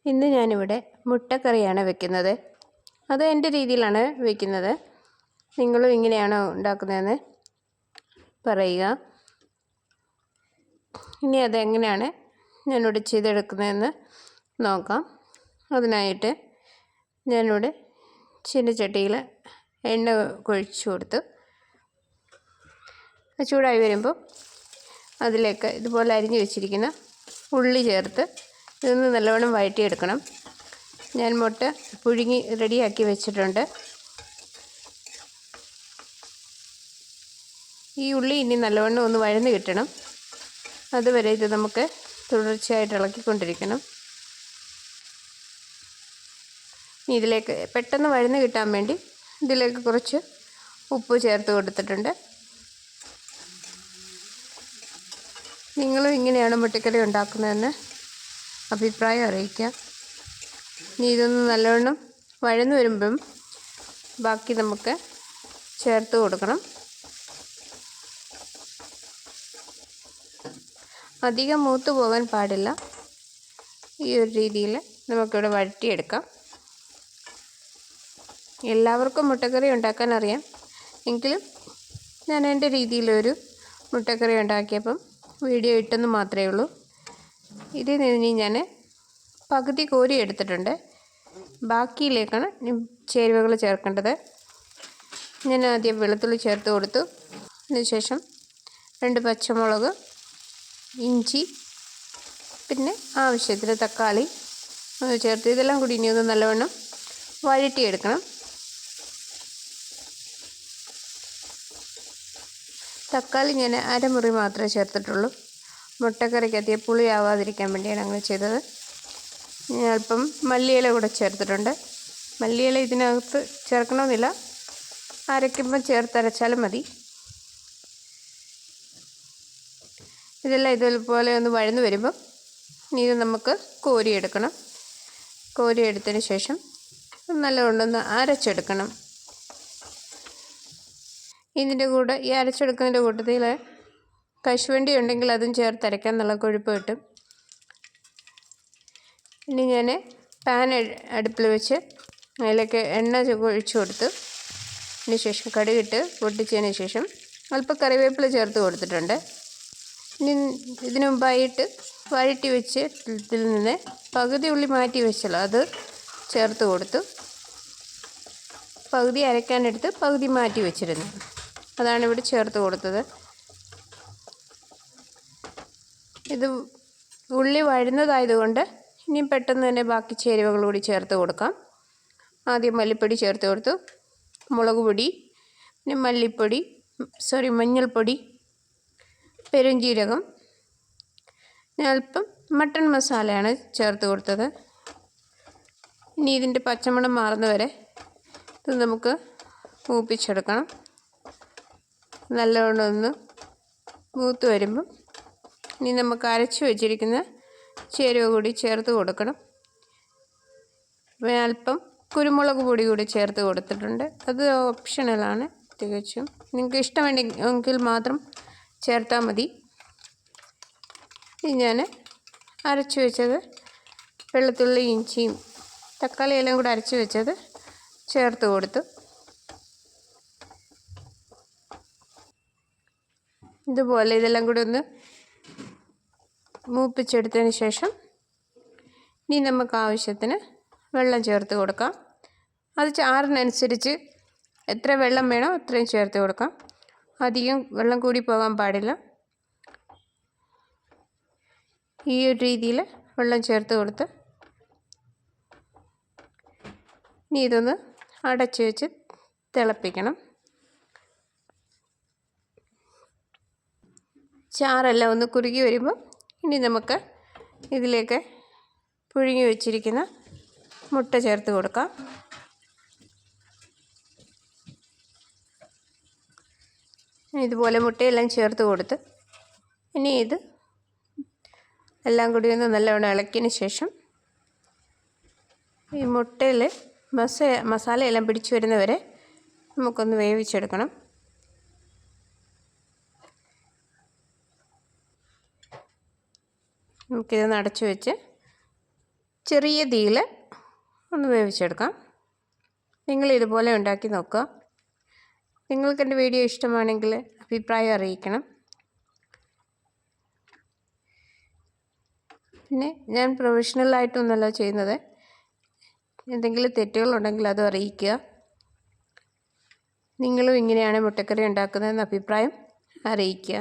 ഇന്ന് ഞാനിവിടെ മുട്ടക്കറിയാണ് വെക്കുന്നത്. അത് എൻ്റെ രീതിയിലാണ് വെക്കുന്നത്. നിങ്ങളും ഇങ്ങനെയാണോ ഉണ്ടാക്കുന്നതെന്ന് പറയുക. ഇനി അതെങ്ങനെയാണ് ഞാനിവിടെ ചെയ്തെടുക്കുന്നതെന്ന് നോക്കാം. അതിനായിട്ട് ഞാനിവിടെ ചീനച്ചട്ടിയിൽ എണ്ണ ഒഴിച്ചു കൊടുത്തു. ചൂടായി വരുമ്പോൾ അതിലേക്ക് ഇതുപോലെ അരിഞ്ഞു വെച്ചിരിക്കുന്ന ഉള്ളി ചേർത്ത് ഇതൊന്ന് നല്ലവണ്ണം വഴറ്റിയെടുക്കണം. ഞാൻ മുട്ട പുഴുങ്ങി റെഡിയാക്കി വെച്ചിട്ടുണ്ട്. ഈ ഉള്ളി ഇനി നല്ലവണ്ണം ഒന്ന് വഴന്ന് കിട്ടണം. അതുവരെ ഇത് നമുക്ക് തുടർച്ചയായിട്ട് ഇളക്കിക്കൊണ്ടിരിക്കണം. ഇതിലേക്ക് പെട്ടെന്ന് വഴന്ന് കിട്ടാൻ വേണ്ടി ഇതിലേക്ക് കുറച്ച് ഉപ്പ് ചേർത്ത് കൊടുത്തിട്ടുണ്ട്. നിങ്ങളും ഇങ്ങനെയാണ് മുട്ടക്കറി ഉണ്ടാക്കുന്നതെന്ന് അഭിപ്രായം അറിയിക്കുക. ഇനി ഇതൊന്ന് നല്ലവണ്ണം വഴന്ന് വരുമ്പം ബാക്കി നമുക്ക് ചേർത്ത് കൊടുക്കണം. അധികം മൂത്ത് പോകാൻ പാടില്ല. ഈ ഒരു രീതിയിൽ നമുക്കിവിടെ വഴറ്റിയെടുക്കാം. എല്ലാവർക്കും മുട്ടക്കറി ഉണ്ടാക്കാൻ അറിയാം. എങ്കിലും ഞാൻ എൻ്റെ രീതിയിലൊരു മുട്ടക്കറി ഉണ്ടാക്കിയപ്പം വീഡിയോ ഇട്ടെന്ന് മാത്രമേ ഉള്ളൂ. ഇതിൽ നിന്ന് ഞാൻ പകുതി കോരി എടുത്തിട്ടുണ്ട്. ബാക്കിയിലേക്കാണ് ചേരുവകൾ ചേർക്കേണ്ടത്. ഞാൻ ആദ്യം വെളുത്തുള്ളി ചേർത്ത് കൊടുത്തു. അതിനുശേഷം 2 പച്ചമുളക്, ഇഞ്ചി, പിന്നെ ആവശ്യത്തിന് തക്കാളി ചേർത്ത് ഇതെല്ലാം കൂടി ഇനി ഒന്ന് നല്ലവണ്ണം വഴറ്റിയെടുക്കണം. തക്കാളി ഞാൻ അരമുറി മാത്രമേ ചേർത്തിട്ടുള്ളൂ. മുട്ടക്കറിക്ക് അധികം പുളിയാവാതിരിക്കാൻ വേണ്ടിയാണ് അങ്ങനെ ചെയ്തത്. ഞാൻ അല്പം മല്ലിയില കൂടെ ചേർത്തിട്ടുണ്ട്. മല്ലിയില ഇതിനകത്ത് ചേർക്കണമെന്നില്ല, അരയ്ക്കുമ്പോൾ ചേർത്തരച്ചാലും മതി. ഇതെല്ലാം ഇതുപോലെ ഒന്ന് വഴന്ന് വരുമ്പോൾ ഇത് നമുക്ക് കോരിയെടുക്കണം. കോരിയെടുത്തതിന് ശേഷം നല്ലവണ്ണം അരച്ചെടുക്കണം. ഇതിൻ്റെ കൂടെ ഈ അരച്ചെടുക്കുന്നതിൻ്റെ കൂട്ടത്തിൽ കശുവണ്ടി ഉണ്ടെങ്കിൽ അതും ചേർത്തരയ്ക്കാൻ നല്ല കൊഴുപ്പ് കിട്ടും. ഇനി ഞാൻ പാൻ അടുപ്പിൽ വെച്ച് അതിലേക്ക് എണ്ണ ഒഴിച്ച് കൊടുത്തു. അതിന് ശേഷം കടുകിട്ട് പൊട്ടിച്ചതിന് ശേഷം അല്പം കറിവേപ്പില ചേർത്ത് കൊടുത്തിട്ടുണ്ട്. ഇനി ഇതിനു മുമ്പായിട്ട് വഴറ്റി വെച്ച് ഇതിൽ നിന്ന് പകുതി ഉള്ളി മാറ്റി വെച്ചല്ലോ അത് ചേർത്ത് കൊടുത്തു. പകുതി അരയ്ക്കാനെടുത്ത് പകുതി മാറ്റി വെച്ചിരുന്നു, അതാണ് ഇവിടെ ചേർത്ത് കൊടുത്തത്. ഇത് ഉള്ളി വഴുന്നതായതുകൊണ്ട് ഇനി പെട്ടെന്ന് തന്നെ ബാക്കി ചേരുവകൾ കൂടി ചേർത്ത് കൊടുക്കാം. ആദ്യം മല്ലിപ്പൊടി ചേർത്ത് കൊടുത്തു, മുളക് പൊടി, പിന്നെ മഞ്ഞൾപ്പൊടി, പെരുംജീരകം, ഞാൻ അല്പം മട്ടൺ മസാലയാണ് ചേർത്ത് കൊടുത്തത്. ഇനി ഇതിൻ്റെ പച്ചമണം മാറുന്നവരെ ഇത് നമുക്ക് മൂപ്പിച്ചെടുക്കണം. നല്ലവണ്ണം ഒന്ന് മൂത്ത് വരുമ്പം ഇനി നമുക്ക് അരച്ച് വെച്ചിരിക്കുന്ന ചേരുവ കൂടി ചേർത്ത് കൊടുക്കണം. അല്പം കുരുമുളക് പൊടി കൂടി ചേർത്ത് കൊടുത്തിട്ടുണ്ട്. അത് ഓപ്ഷണലാണ്, തികച്ചും നിങ്ങൾക്ക് ഇഷ്ടമെങ്കിൽ മാത്രം ചേർത്താൽ മതി. ഞാൻ അരച്ച് വെച്ചത് വെളുത്തുള്ളി, ഇഞ്ചിയും തക്കാളി എല്ലാം കൂടെ അരച്ച് വെച്ചത് ചേർത്ത് കൊടുത്തു. ഇതുപോലെ ഇതെല്ലാം കൂടി ഒന്ന് മൂപ്പിച്ചെടുത്തതിന് ശേഷം ഇനി നമുക്ക് ആവശ്യത്തിന് വെള്ളം ചേർത്ത് കൊടുക്കാം. അത് ചാറിനനുസരിച്ച് എത്ര വെള്ളം വേണോ അത്രയും ചേർത്ത് കൊടുക്കാം. അധികം വെള്ളം കൂടി പോകാൻ പാടില്ല. ഈ ഒരു രീതിയിൽ വെള്ളം ചേർത്ത് കൊടുത്ത് ഇനി ഇതൊന്ന് അടച്ചു വെച്ച് തിളപ്പിക്കണം. ചാറെല്ലാം ഒന്ന് കുറുകി വരുമ്പോൾ ഇനി നമുക്ക് ഇതിലേക്ക് പുഴുങ്ങി വെച്ചിരിക്കുന്ന മുട്ട ചേർത്ത് കൊടുക്കാം. ഇതുപോലെ മുട്ടയെല്ലാം ചേർത്ത് കൊടുത്ത് ഇനി ഇത് എല്ലാം കൂടി ഒന്ന് നല്ലവണ്ണം ഇളക്കിയതിന് ശേഷം ഈ മുട്ടയിൽ മസാലയെല്ലാം പിടിച്ചു വരുന്നവരെ നമുക്കൊന്ന് വേവിച്ചെടുക്കണം. നമുക്കിതൊന്ന് അടച്ചു വെച്ച് ചെറിയ തീയിൽ ഒന്ന് വേവിച്ചെടുക്കാം. നിങ്ങൾ ഇതുപോലെ ഉണ്ടാക്കി നോക്കുക. നിങ്ങൾക്ക് എൻ്റെ വീഡിയോ ഇഷ്ടമാണെങ്കിൽ അഭിപ്രായം അറിയിക്കണം. പിന്നെ ഞാൻ പ്രൊഫഷണലായിട്ടൊന്നല്ല ചെയ്യുന്നത്. എന്തെങ്കിലും തെറ്റുകളുണ്ടെങ്കിൽ അതും അറിയിക്കുക. നിങ്ങളും ഇങ്ങനെയാണ് മുട്ടക്കറി ഉണ്ടാക്കുന്നതെന്ന് അഭിപ്രായം അറിയിക്കുക.